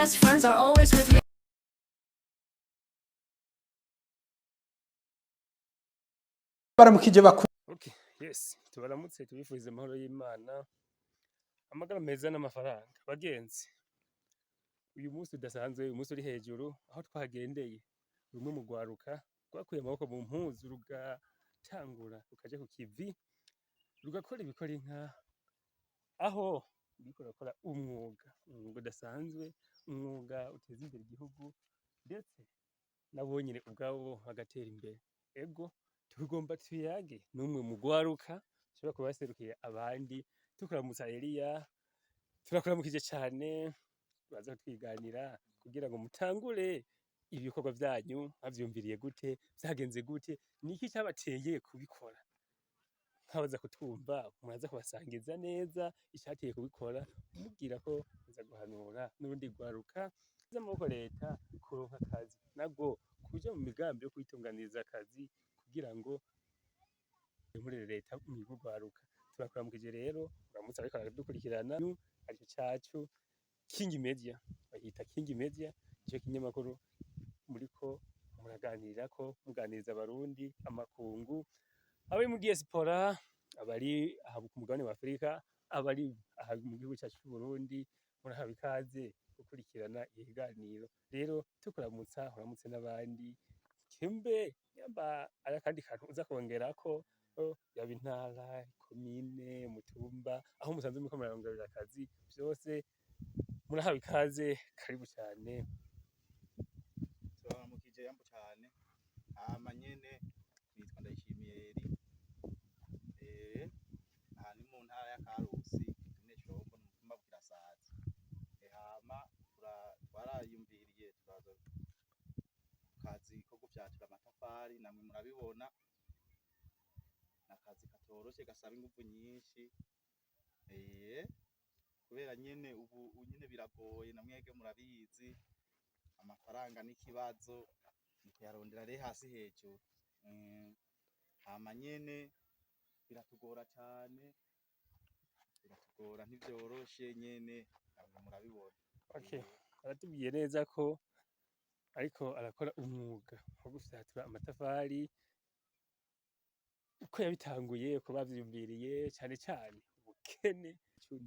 best friends are always with me. baramukije bakuru. Okay, yes, tubaramutse tubifurize amahoro y'Imana, amagara meza n'amafaranga. Bagenzi, uyu munsi udasanzwe, uyu munsi uri hejuru, aho twagendeye rumwe mu rwaruka rwakuye amaboko mu mpuzu rugatangura rukaja ku kivi rugakora ibikora inka, aho ruriko rurakora umwuga udasanzwe, umwuga uteza imbere igihugu ndetse nabo nyene ubwabo bagatera imbere. Ego tugomba tuyage n'umwe mu rwaruka ushobora kuba yaserukiye abandi, tukuramutsa Eliya, turakuramukije cane, turaza twiganira kugira ngo mutangure ibikorwa vyanyu, mwavyumviriye gute, vyagenze gute, niki cabateye kubikora. Nkabaza kutwumva muraza kubasangiza neza icateye kubikora, mubwira ko muza guhanura n'urundi rwaruka z'amaboko leta kuronka akazi, nabwo kuja mu migambi yo kwitunganiriza akazi kugira ngo muri leta mwebwe rwaruka. Turakuramukije rero, uramutse ariko aradukurikirana, arico cacu King Media, bahita King Media, ico kinyamakuru muriko muraganirirako, muganiriza abarundi, amakungu, abari mu diaspora, abari aha ku mugabane wa Afrika, abari aha mu gihugu cacu c'Uburundi, murahawe ikaze gukurikirana ibiganiro. Rero tukuramutsa, uramutse n'abandi, kimbe yamba ari akandi kantu uza kongerako, yaba intara, komine, umutumba, aho musanzwe muriko muraronderera akazi, vyose murahawe ikaze, karibu cane. Turabaramukije yambo cane, hama nyene nitwa Ndayishimiye Eri, aha ni mu ntara ya Karusi, komine Shombo, n'umutumba Bukirasazi. Hama twarayumviriye turaza kazi ko gufyatura amatafari, namwe murabibona nakazi katoroshe gasaba inguvu nyinshi, kubera nyene ubu nyene biragoye, namwege murabizi, amafaranga n'ikibazo, nikuyarondera re hasi hejuru. Hama nyene biratugora cane, biratugora ntivyoroshe nyene, namwe murabibona. Okay, aratubwiye neza ko ariko arakora umwuga wo gufyatura amatafari, uko yabitanguye, uko bavyiyumviriye, cane cane ubukene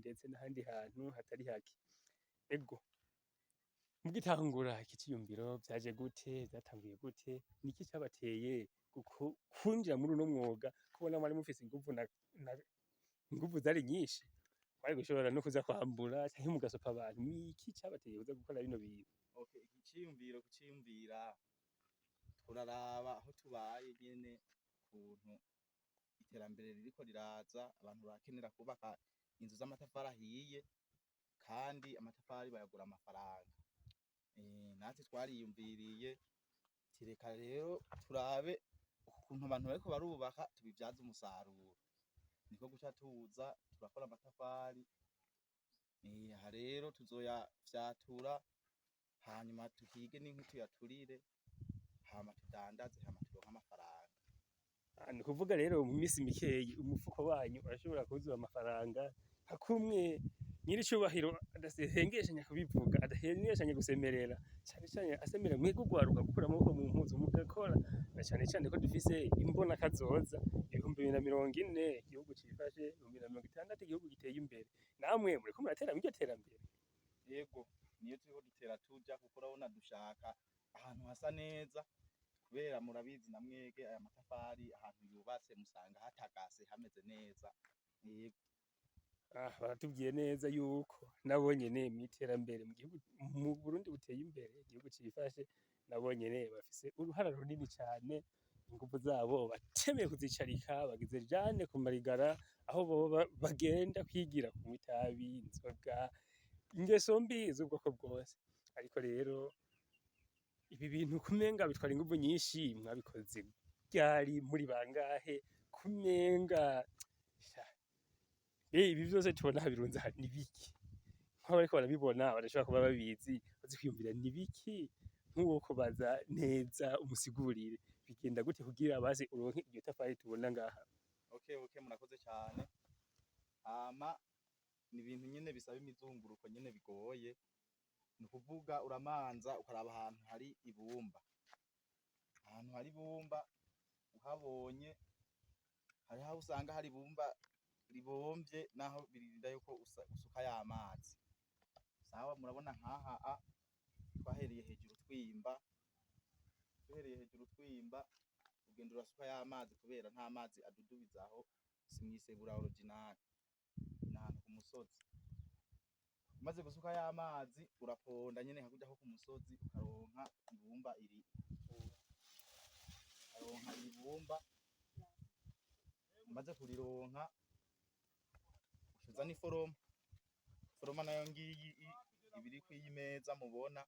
ndetse n'ahandi hantu hatari hake. Ego mugitangura iki ciyumviro vyaje gute, vyatanguye gute, niki cabateye kwinjira muri uno mwuga, kubona mwari mufise inguvu zari nyinshi, mwari gushobora no kuza kwambura canke mugasopa abantu, niki cabateye kuza gukora bino bintu? Okay, ikiciyumviro kuciyumvira, turaraba aho tubaye nyene ukuntu iterambere ririko riraza, abantu barakenera kubaka inzu z'amatafari ahiye, kandi amatafari bayagura amafaranga. Natwe twariyumviriye tireka rero turabe ukuntu abantu bariko barubaka tubivyaza umusaruro, niko guca tuza turakora amatafari. Aha rero tuzoyafyatura, hanyuma tuhige n'inkwi tuyaturire, hama tudandaze, hama turonke amafaranga. Ni kuvuga rero mu minsi mikeyi umufuko wanyu urashobora kuzuza amafaranga, nka kumwe nyiricubahiro adahengeshanya kubivuga, adahengeshanya gusemerera, cane cane asemerera mwebwe urwaruka gukura amaboko mu mpuzu mugakora, na cane cane ko dufise imbona kazoza 2040 igihugu cifashe, 2060 igihugu giteye imbere. Namwe muriko muratera iryo terambere. Yego, niyo turiko dutera tuja, kuko urabona dushaka ahantu hasa neza, kubera murabizi namwege aya matafari ahantu yubatse musanga hatagase hameze neza. Yego. Baratubwiye neza yuko nabo nyene mw'iterambere mu gihugu, mu Burundi buteye imbere, igihugu cifashe, nabo nyene bafise uruhara runini cane, inguvu zabo batemeye kuzicarika, bagize jane ku marigara, aho boba bagenda kwigira kunywa itabi, inzoga, ingeso mbi z'ubwoko bwose. Ariko rero ibi bintu kumenga bitwara inguvu nyinshi, mwabikoze ryari, muri bangahe, kumenga ibi vyose tubona birunze aha ni biki? Nk'abariko barabibona barashobora kuba babizi, bazi kwiyumvira ni biki, nk'uwo kubaza neza umusigurire bigenda gute kugira baze uronke iryo tafari tubona ngaha. Okay, murakoze cane. Hama ni ibintu nyene bisaba imizunguruko nyene bigoye, ni ukuvuga uramanza ukaraba ahantu hari ibumba, ahantu hari ibumba uhabonye hariho aho usanga hari ibumba ribomvye naho birinda yuko usuka ya mazi. Sawa, murabona nkaha twahereye hejuru twimba, duhereye hejuru twimba ugenda urasuka ya mazi kubera nta mazi adudubizaho, si mw'isebura original, ni ahantu ku musozi. Umaze gusuka ya mazi uraponda nyene hakurya ho ku musozi ukaronka ibumba ibumba, umaze kurironka ucuza n'iforoma, iforoma nayo ngiyi ibiri kw'iyi meza mubona,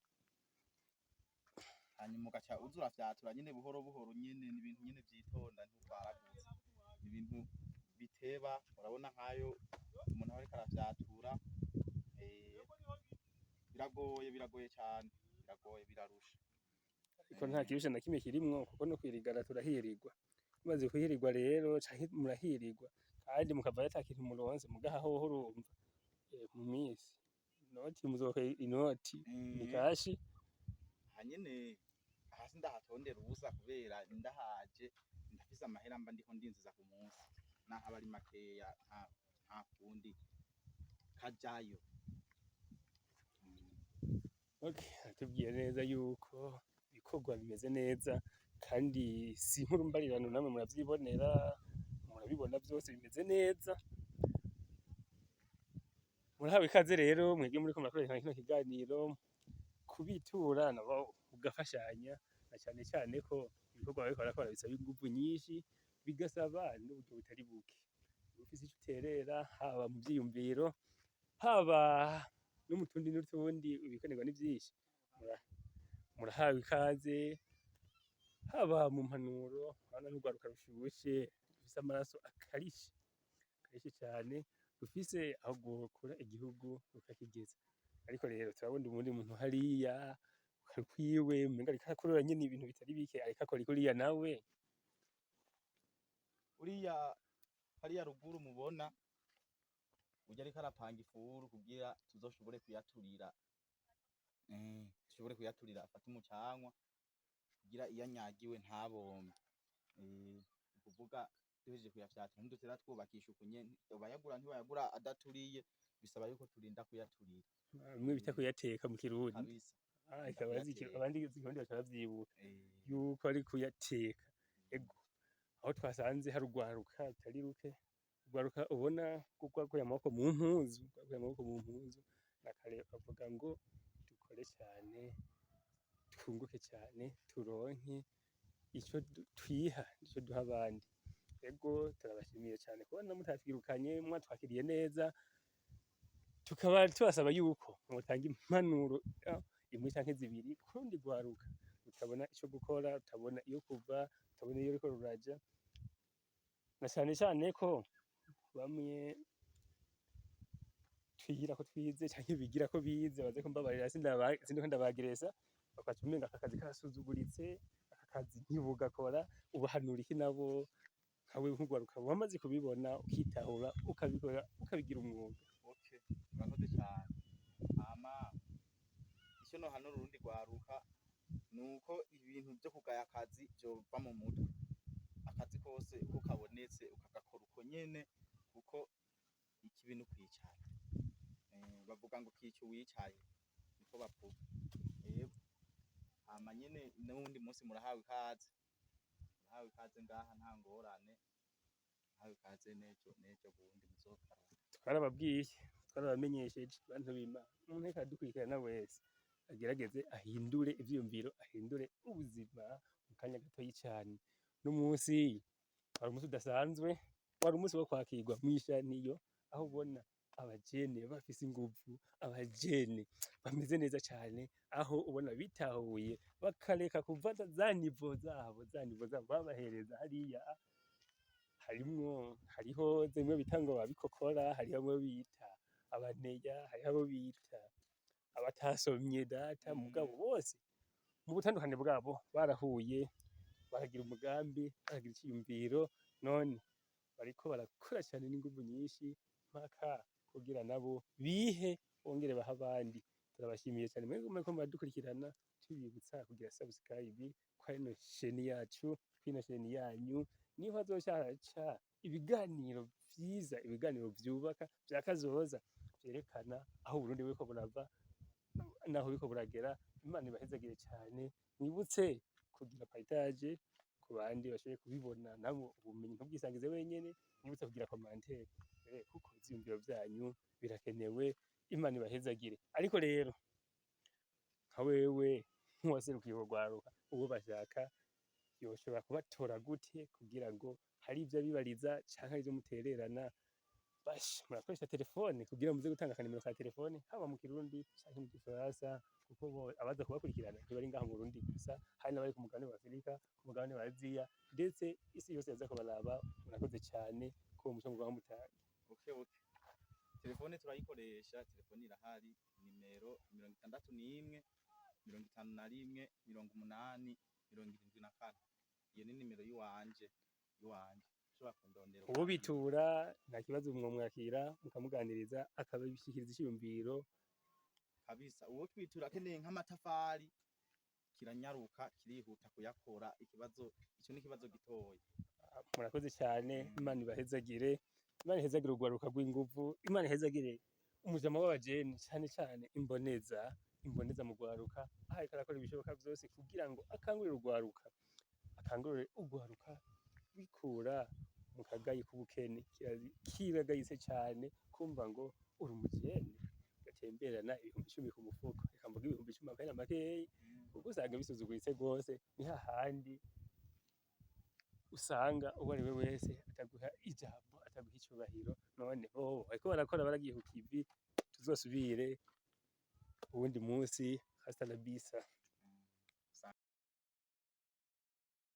hanyuma ugaca uza urafyatura nyene buhoro buhoro nyene, ni ibintu nyene vyitonda ntutwaraguza, ni ibintu biteba, urabona nkayo umuntu aba ariko arafyatura, biragoye cane, biragoye birarusha. Ariko nta kirusha na kimwe kirimwo kuko no kwirigara turahirirwa, mumaze kuhirirwa rero canke murahirirwa kandi mukavayo ata kintu muronse, mugaha hoho urumva mu misi inoti muzokwega inoti ni kashi. Aha nyene aha sindahatondera ubusa kubera ndahaje ndafise amahera mba ndiko ndinjiza ku munsi, naho aba ari makeya nta kundi kajayo. Okay, atubwiye neza yuko ibikorwa bimeze neza kandi si inkuru mbarirano, namwe muravyibonera, murabibona vyose bimeze neza. Murahawe ikaze rero mwebwe muriko murakurikirana kino kiganiro, kubitura nabo mugafashanya, na cane cane ko ibikorwa bariko barakora bisaba inguvu nyinshi, bigasaba n'uburyo butari buke. Ufise ico uterera haba mu vyiyumviro, haba no mu tundi n'utundi, ibikenerwa ni vyinshi. Murahawe ikaze, haba mu mpanuro, urabona n'urwaruka rushushe, rufise amaraso akarishe cane, rufise aho rwokura igihugu rukakigeza. Ariko rero turabona uwundi muntu hariya ukwiwe umenga ariko arakorera nyene ibintu bitari bike, ariko akora iki uriya nawe? Uriya hariya ruguru mubona, urya ariko arapanga ifuru kugira tuzoshobore kuyaturira, dushobore kuyaturira afate umucanwa kugira iyo anyagiwe ntabombe. Ni ukuvuga duhejeje kuyafyatura ntidutera twubakisha uku nyene, abayagura ntibayagura adaturiye, bisaba yuko turinda kuyaturira. Bimwe bita kuyateka mu Kirundi. Kabisa. Abandi Ikirundi baca bavyibuka yuko ari kuyateka. Ego, aho twasanze hari urwaruka rutari ruke, urwaruka ubona ko rwakuye amaboko mu mpuzu, na kare bavuga ngo dukore cane, twunguke cane, turonke ico twiha, ico duha abandi. Ego turabashimiye cane kubona mutatwirukanye, mwatwakiriye neza, tukaba tubasaba yuko mwotanga impanuro imwe canke zibiri kurundi rwaruka rutabona ico gukora, rutabona iyo kuva, rutabona iyo ruriko ruraja, na cane cane ko bamwe twigira ko twize canke bigira ko bize, baze kumbabarira sindiko ndabagereza, bakaca umenga aka kazi karasuzuguritse, aka kazi ntibugakora, ubahanura iki nabo nkawe nk'urwaruka wamaze kubibona ukitahura ukabikora ukabigira umwuga? Okay, murakoze cane. Hama ico nohanura urundi rwaruka nuko ibintu vyo kugaya akazi vyova mu mutwe, akazi kose uko kabonetse ukagakora uko nyene, kuko ikibi n'ukwicara. Bavuga ngo kica uwicaye, niko bavuga. Hama nyene n'uwundi munsi murahawe ikaze, murahawe ikaze ngaha nta ngorane, murahawe ikaze n'ejo bundi muzogaruka. Twarababwiye, twarabamenyesheje bantu b'Imana, umuntu ariko aradukurikirana wese agerageze ahindure ivyiyumviro, ahindure ubuzima mu kanya gatoyi cane. N'umunsi wari umunsi udasanzwe, wari umunsi wo kwakirwa mw'ishaniyo, aho ubona abajene bafise inguvu, abajene bameze neza cane, aho ubona bitahuye bakareka kuvaza za nivo zabo babahereza hariya. Hariho zimwe bita ngo ababikokora, hariho abo bita abaneya, hariho abo bita abatasomye data, mugabo bose mu butandukane bwabo barahuye, baragira umugambi, baragira iciyumviro, none bariko barakora cane n'inguvu nyinshi mpaka kugira nabo bihe bongere bahe abandi turabashimiye cyane mwebwe muriko muradukurikirana, tubibutsa kugira subscribe kwa ino sheni yacu, kwino sheni yanyu, niho hazocaca ibiganiro vyiza, ibiganiro vyubaka vya kazoza, vyerekana aho Uburundi buriko burava naho buriko buragera. Imana ibahezagire cane, mwibutse kugira partage ku bandi bashoboye kubibona nabo ubumenyi ntubwisangize wenyene, mwibutse kugira commentaire kuko ivyiyumviro vyanyu birakenewe. Imana ibahezagire. Ariko rero nka wewe nk'uwaserukiye urwo rwaruka, uwo bashaka yoshobora kubatora gute kugira ngo hari ivyo abibariza canke hari ivyo mutererana? Basha murakoresha telefone kugira muze gutanga akanimero ka telefone, haba mu Kirundi canke mu Gifaransa, kuko abaza kubakurikirana ntibari ngaha mu Burundi gusa, hari n'abari ku mugabane wa Afurika, ku mugabane wa Aziya, ndetse isi yose yaza kubaraba. Murakoze cane ko muco mugaba mutanga. Okay. Telefone turayikoresha, telefone irahari, nimero 61 51 80 74. Iyo ni nimero yiwanje. Ushobora kundondera. Uwo bitura nta kibazo, mwamwakira mukamuganiriza akabishikiriza iciyumviro kabisa. Uwo twitura akeneye nk'amatafari kiranyaruka, kirihuta kuyakora. Ico ni ikibazo gitoya. Murakoze cyane. Imana ibahezagire, Imana ihezagire urwaruka rw'inguvu, Imana ihezagire umujama w'abajene, cyane cyane imboneza mu rwaruka, aho ariko arakora ibishoboka vyose kugira ngo akangurire urwaruka bikura mu kagayi k'ubukene. Kiragayitse cyane kumva ngo uri umujene gatemberana 10,000 ku mufuko, reka mvuge 10,000 akanya makeyi, kuko usanga bisuzuguritse rwose. Ni hahandi usanga uwo ari we wese ataguha ijambo, ataguha icubahiro. None bariko barakora baragiye ku kivi. Tuzosubire uwundi munsi. Hasta la vista.